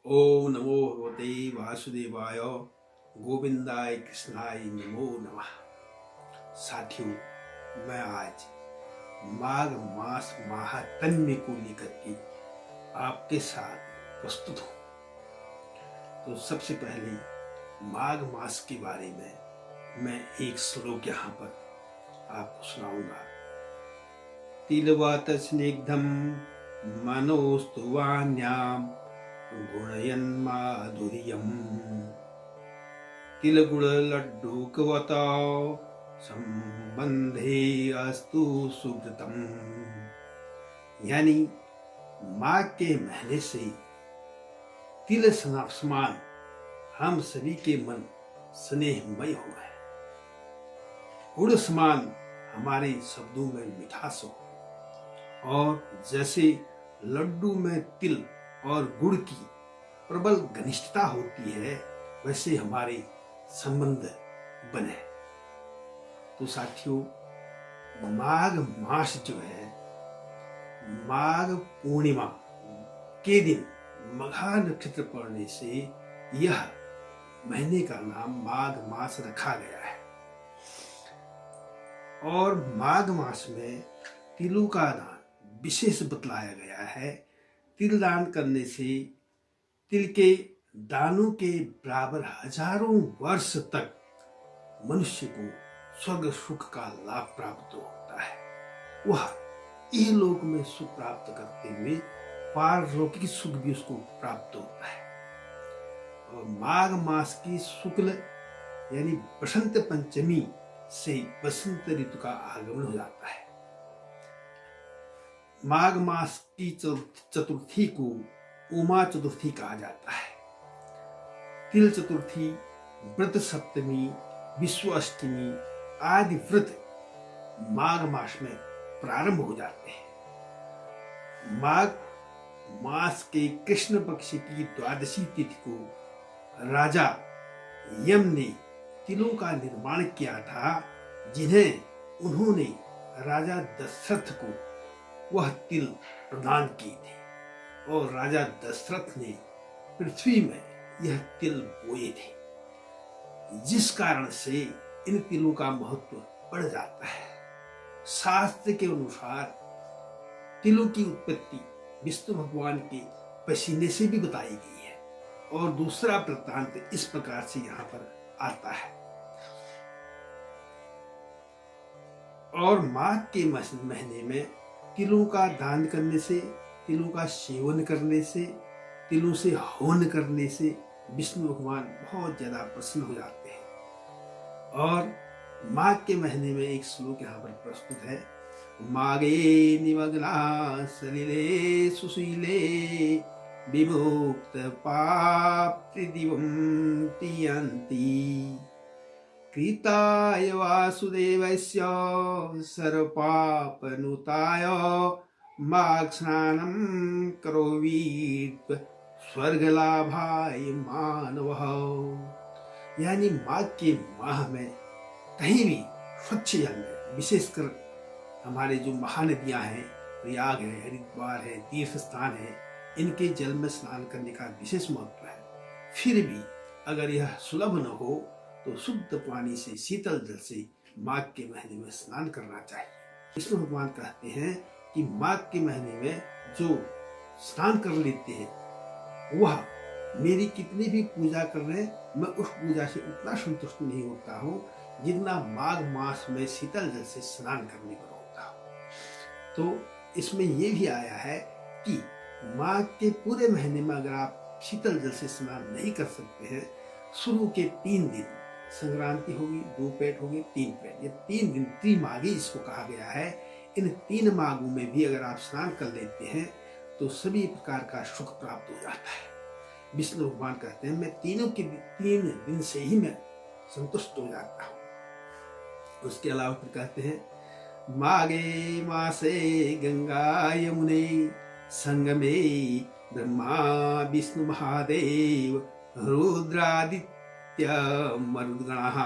ओम नमो भगवते वासुदेवाय गोविंदाय कृष्णाय नमो नमः। साथियों, मैं आज माघ मास महात्म्य को लेकर के आपके साथ प्रस्तुत हूँ। तो सबसे पहले माघ मास के बारे में मैं एक श्लोक यहाँ पर आपको सुनाऊंगा। तिलवत स्निग्धम मनोस्तु वाण्याम गुणयन माधुर्यम तिलगुड़ लड्डूकवता संबंधे अस्तु सुकृतम। यानी माघ के महीने से तिल समान हम सभी के मन स्नेहमय हो गए। गुड़ समान हमारे शब्दों में मिठास हो, और जैसे लड्डू में तिल और गुड़ की प्रबल घनिष्ठता होती है, वैसे हमारे संबंध बने। तो साथियों, माघ मास जो है, माघ पूर्णिमा के दिन मघा नक्षत्र पड़ने से यह महीने का नाम माघ मास रखा गया है। और माघ मास में तिलों का दान विशेष बतलाया गया है। तिल दान करने से तिल के दानों के बराबर हजारों वर्ष तक मनुष्य को स्वर्ग सुख का लाभ प्राप्त होता है। वह इहलोक में सुख प्राप्त करते हुए पारलौकिक सुख भी उसको प्राप्त होता है। और माघ मास की शुक्ल यानी बसंत पंचमी से बसंत ऋतु का आगमन हो जाता है। माघ मास की चतुर्थी को उमा चतुर्थी कहा जाता है। तिल चतुर्थी, व्रत सप्तमी, विश्व अष्टमी आदि व्रत माघ मास में प्रारंभ हो जाते हैं। माघ मास के कृष्ण पक्ष की द्वादशी तिथि को राजा यम ने तिलों का निर्माण किया था, जिन्हें उन्होंने राजा दशरथ को वह तिल प्रदान किए थे। और राजा दशरथ ने पृथ्वी में यह तिल बोए थे, जिस कारण से इन तिलों का महत्व बढ़ जाता है। शास्त्र के अनुसार तिलों की उत्पत्ति विष्णु भगवान के पसीने से भी बताई गई है। और दूसरा वृत्तांत इस प्रकार से यहाँ पर आता है। और माघ के महीने में तिलों का दान करने से, तिलों का सेवन करने से, तिलों से हवन करने से विष्णु भगवान बहुत ज्यादा प्रसन्न हो जाते हैं। और माघ के महीने में एक श्लोक यहाँ पर प्रस्तुत है। माघे निमग्ना सलिले सुशीले विमुक्त पाप्ति दिवं तियन्ति कृताय वासुदेवस्य सर्वपापनुताय माघ स्नानं करोवीत स्वर्गलाभाय मानवः। यानी माघ के माह में कहीं भी स्वच्छ जल में, विशेषकर हमारे जो महानदियां हैं, प्रयाग है, हरिद्वार है, तीर्थ स्थान है, इनके जल में स्नान करने का विशेष महत्व है। फिर भी अगर यह सुलभ न हो तो शुद्ध पानी से, शीतल जल से माघ के महीने में स्नान करना चाहिए। विष्णु भगवान कहते हैं कि माघ के महीने में जो स्नान कर लेते हैं, वह मेरी कितनी भी पूजा कर रहे हैं, मैं उस पूजा से उतना संतुष्ट नहीं होता हूँ जितना माघ मास में शीतल जल से स्नान करने पर होता हूँ। तो इसमें यह भी आया है कि माघ के पूरे महीने में अगर आप शीतल जल से स्नान नहीं कर सकते हैं, शुरू के 3 दिन, संक्रांति होगी, 2 पेट होगी, 3 पेट, ये 3 दिन त्रिमाघी इसको कहा गया है। इन 3 माघों में भी अगर आप स्नान कर लेते हैं तो सभी प्रकार का सुख प्राप्त हो जाता है। विष्णु भगवान कहते हैं, मैं 3 दिन से ही मैं संतुष्ट हो जाता हूँ। उसके अलावा फिर कहते हैं, माघे मासे गंगा यमुने संगमे ब्रह्मा विष्णु महादेव रुद्रादित्य मरुद्गणः।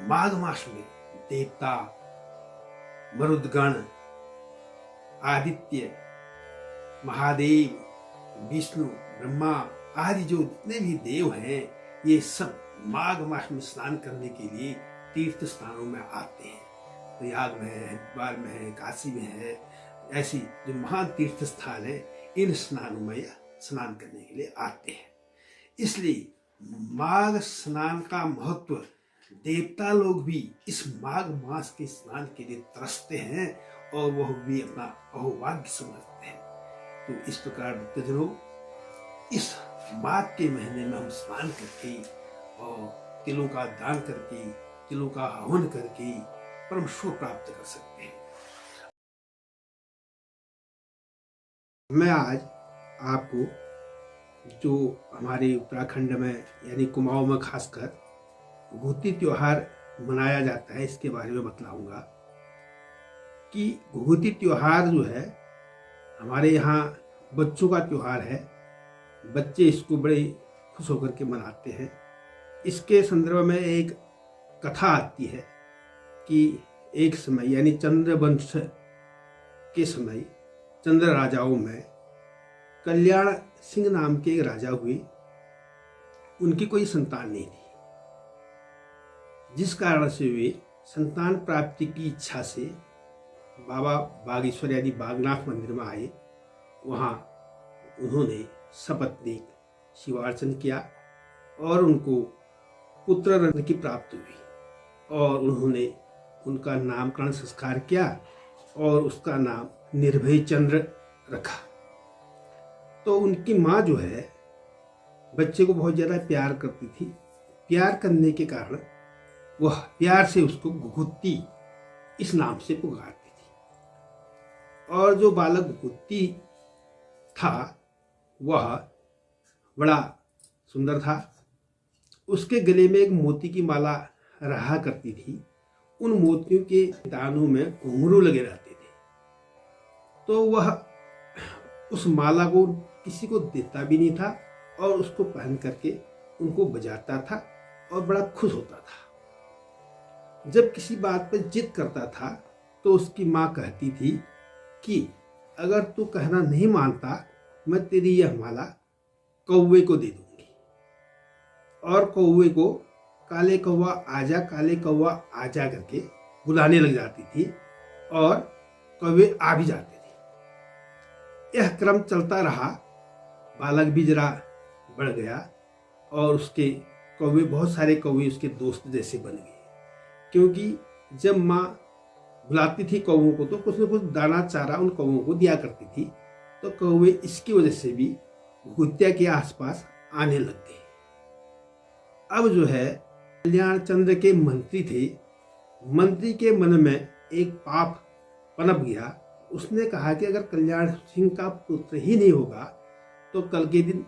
माघ मास में देवता, मरुद्गण, आदित्य, महादेव, विष्णु, ब्रह्मा आदि जो जितने भी देव हैं, ये सब माघ मास में स्नान करने के लिए तीर्थ स्थानों में आते हैं। प्रयाग में है, हरिद्वार में है, काशी में है, ऐसी जो महान तीर्थ स्थान है, इन स्नानों में यह स्नान करने के लिए आते हैं। इसलिए माघ स्नान का महत्व, देवता लोग भी इस माघ मास के स्नान के लिए तरसते हैं और वह भी अपना अहोभाग्य समझते हैं। तो इस प्रकार भक्तजनों, इस माघ के महीने में हम स्नान करके और तिलों का दान करके, तिलों का हवन करके परम सुख प्राप्त कर सकते हैं। मैं आज आपको जो हमारे उत्तराखंड में यानी कुमाऊं में खासकर घुघुती त्योहार मनाया जाता है, इसके बारे में बतलाऊंगा कि घुघुती त्योहार जो है हमारे यहाँ बच्चों का त्योहार है। बच्चे इसको बड़े खुश होकर के मनाते हैं। इसके संदर्भ में एक कथा आती है कि एक समय यानी चंद्रवंश के समय चंद्र राजाओं में कल्याण सिंह नाम के एक राजा हुए। उनकी कोई संतान नहीं थी, जिस कारण से वे संतान प्राप्ति की इच्छा से बाबा बागेश्वर यानी बागनाथ मंदिर में आए। वहाँ उन्होंने सपत्नीक शिवार्चन किया और उनको पुत्र रत्न की प्राप्ति हुई और उन्होंने उनका नामकरण संस्कार किया और उसका नाम निर्भय चंद्र रखा। तो उनकी माँ जो है बच्चे को बहुत ज़्यादा प्यार करती थी। प्यार करने के कारण वह प्यार से उसको घुघुती इस नाम से पुकारती थी। और जो बालक घुघुती था वह बड़ा सुंदर था। उसके गले में एक मोती की माला रहा करती थी। उन मोतियों के दानों में घुंघरू लगे रहते थे। तो वह उस माला को किसी को देता भी नहीं था और उसको पहन करके उनको बजाता था और बड़ा खुश होता था। जब किसी बात पर जिद करता था तो उसकी माँ कहती थी कि अगर तू कहना नहीं मानता, मैं तेरी यह माला कौवे को दे दूंगी। और कौवे को काले कौवा आजा, काले कौवा आजा करके बुलाने लग जाती थी और कौवे आ भी जाते थे। यह क्रम चलता रहा। बालक भी जरा बढ़ गया और उसके कौवे, बहुत सारे कौवे उसके दोस्त जैसे बन गए। क्योंकि जब माँ बुलाती थी कौवों को तो कुछ न कुछ दाना चारा उन कौवों को दिया करती थी। तो कौवे इसकी वजह से भी घुघुतिया के आसपास आने लग गए। अब जो है कल्याण चंद्र के मंत्री थे। मंत्री के मन में एक पाप पनप गया। उसने कहा कि अगर कल्याण सिंह का पुत्र ही नहीं होगा तो कल के दिन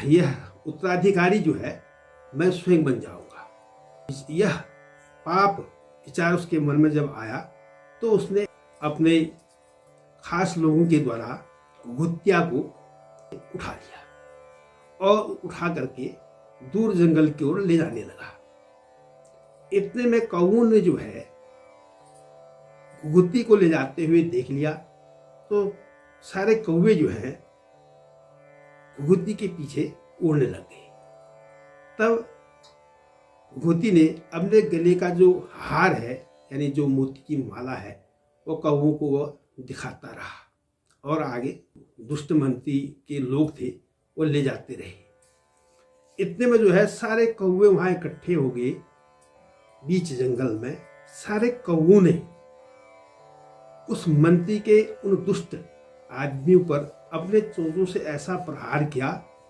यह उत्तराधिकारी जो है मैं स्वयं बन जाऊंगा। यह पाप विचार उसके मन में जब आया तो उसने अपने खास लोगों के द्वारा घुघुतिया को उठा लिया और उठा करके दूर जंगल की ओर ले जाने लगा। इतने में कौओं ने जो है घुघुती को ले जाते हुए देख लिया तो सारे कौवे जो हैं घुघुती के पीछे उड़ने लग गए। तब घुघुती ने अपने गले का जो हार है यानी जो मोती की माला है वो कौवों को वह दिखाता रहा और आगे दुष्ट मंत्री के लोग थे वो ले जाते रहे। इतने में जो है सारे कौवे वहां इकट्ठे हो गए बीच जंगल में। सारे कौवों ने उस मंत्री के उन दुष्ट आदमियों पर अपने चोंचों से ऐसा प्रहार किया,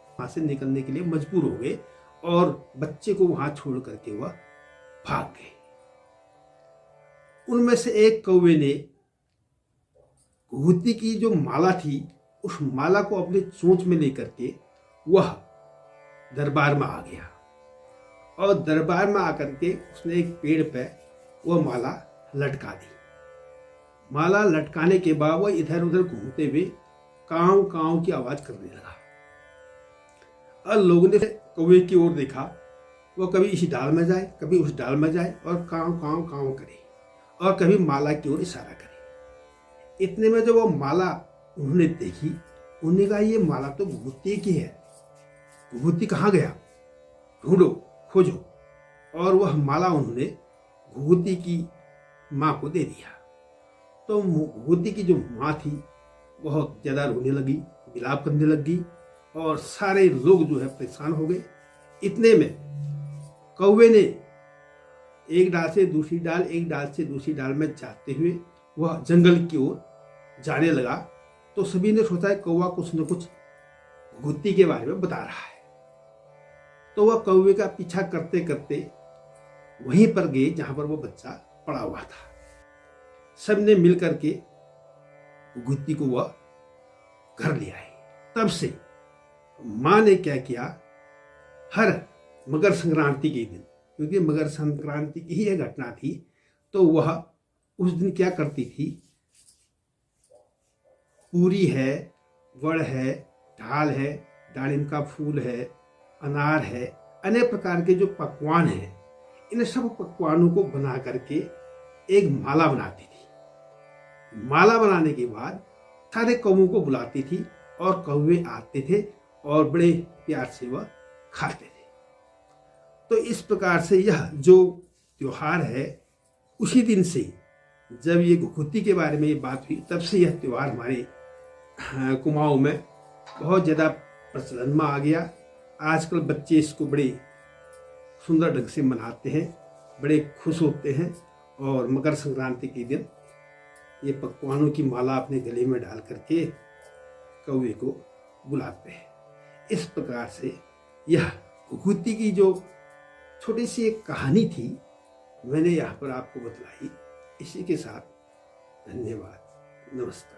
वहां से निकलने के लिए मजबूर हो गए और बच्चे को वहां छोड़ करके वह भाग गए। उनमें से एक कौवे ने घुघुती की जो माला थी उस माला को अपने चोंच में लेकर के वह दरबार में आ गया और दरबार में आकर के उसने एक पेड़ पर वह माला लटका दी। माला लटकाने के बाद वह इधर उधर घूमते हुए कांव कांव की आवाज करने लगा और लोगों ने कौवे की ओर देखा। वह कभी इस डाल में जाए, कभी उस डाल में जाए और कांव कांव कांव करे और कभी माला की ओर इशारा करे। इतने में जब वो माला उन्होंने देखी, उन्होंने कहा ये माला तो घुघुती की है घुघुती कहाँ गया, ढूंढो खोजो। और वह माला उन्होंने घुघुती की माँ को दे दिया। तो घुघुती की जो माँ थी बहुत ज़्यादा रोने लगी, विलाप करने लगी और सारे लोग जो है परेशान हो गए। इतने में कौवे ने एक डाल से दूसरी डाल, एक डाल से दूसरी डाल में जाते हुए वह जंगल की ओर जाने लगा। तो सभी ने सोचा है कौवा कुछ न कुछ घुघुती के बारे में बता रहा है। तो वह कौवे का पीछा करते करते वहीं पर गए जहां पर वो बच्चा पड़ा हुआ था। सब ने मिल करके घुघुती को वह घर ले आए। तब से माँ ने क्या किया, हर मकर संक्रांति के दिन, क्योंकि मकर संक्रांति की ही यह घटना थी, तो वह उस दिन क्या करती थी, पूरी है, वड़ है, ढाल है, दालिम का फूल है, अनार है, अनेक प्रकार के जो पकवान हैं, इन सब पकवानों को बना करके एक माला बनाती थी। माला बनाने के बाद सारे कौवों को बुलाती थी और कौवे आते थे और बड़े प्यार से वह खाते थे। तो इस प्रकार से यह जो त्योहार है, उसी दिन से जब ये घुघुती के बारे में ये बात हुई, तब से यह त्योहार हमारे कुमाऊं में बहुत ज़्यादा प्रचलन में आ गया। आजकल बच्चे इसको बड़े सुंदर ढंग से मनाते हैं, बड़े खुश होते हैं और मकर संक्रांति के दिन ये पकवानों की माला अपने गले में डाल करके कौवे को बुलाते हैं। इस प्रकार से यह घुघुती की जो छोटी सी एक कहानी थी, मैंने यहाँ पर आपको बतलाई। इसी के साथ धन्यवाद, नमस्कार।